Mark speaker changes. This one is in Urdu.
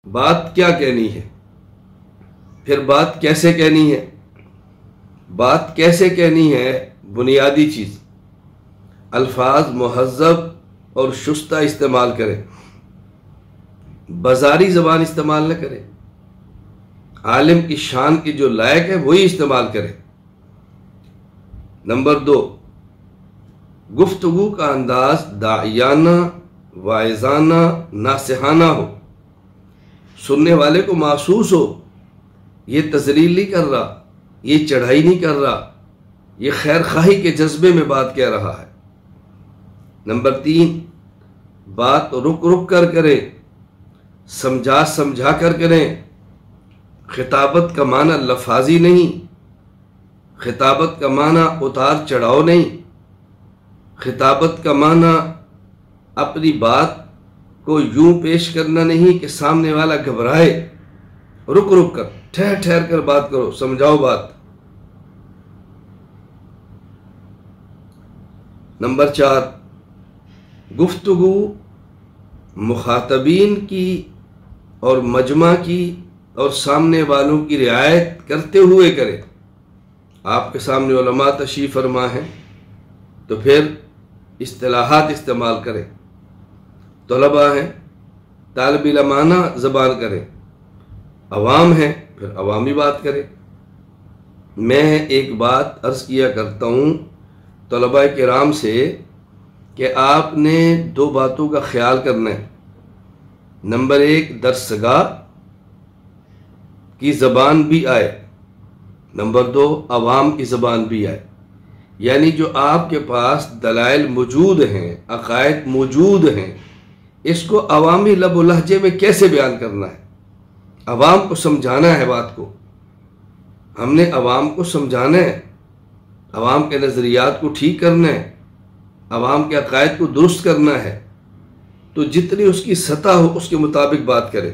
Speaker 1: بات کیا کہنی ہے، پھر بات کیسے کہنی ہے۔ بات کیسے کہنی ہے بنیادی چیز، الفاظ مہذب اور شستہ استعمال کرے، بازاری زبان استعمال نہ کرے، عالم کی شان کی جو لائق ہے وہی استعمال کرے۔ نمبر 2، گفتگو کا انداز داعیانہ، واعظانہ، ناصحانہ ہو، سننے والے کو محسوس ہو یہ تذلیل نہیں کر رہا، یہ چڑھائی نہیں کر رہا، یہ خیر خواہی کے جذبے میں بات کہہ رہا ہے۔ نمبر 3، بات رک رک کر کریں، سمجھا سمجھا کر کریں۔ خطابت کا معنی لفاظی نہیں، خطابت کا معنی اتار چڑھاؤ نہیں، خطابت کا معنی اپنی بات کو یوں پیش کرنا نہیں کہ سامنے والا گھبرائے۔ رک رک کر، ٹھہر ٹھہر کر بات کرو، سمجھاؤ بات۔ نمبر 4، گفتگو مخاطبین کی اور مجمع کی اور سامنے والوں کی رعایت کرتے ہوئے کرے۔ آپ کے سامنے علماء تشریف فرما ہیں تو پھر اصطلاحات استعمال کریں، طلباء ہیں طالب علمانہ زبان کریں، عوام ہیں پھر عوامی بات کریں۔ میں ایک بات عرض کیا کرتا ہوں طلباء کرام سے کہ آپ نے 2 باتوں کا خیال کرنا ہے۔ نمبر 1، درسگاہ کی زبان بھی آئے، نمبر 2، عوام کی زبان بھی آئے، یعنی جو آپ کے پاس دلائل موجود ہیں، عقائد موجود ہیں، اس کو عوامی لب و لہجے میں کیسے بیان کرنا ہے۔ عوام کو سمجھانا ہے بات کو، ہم نے عوام کو سمجھانا ہے، عوام کے نظریات کو ٹھیک کرنا ہے، عوام کے عقائد کو درست کرنا ہے، تو جتنی اس کی سطح ہو اس کے مطابق بات کرے۔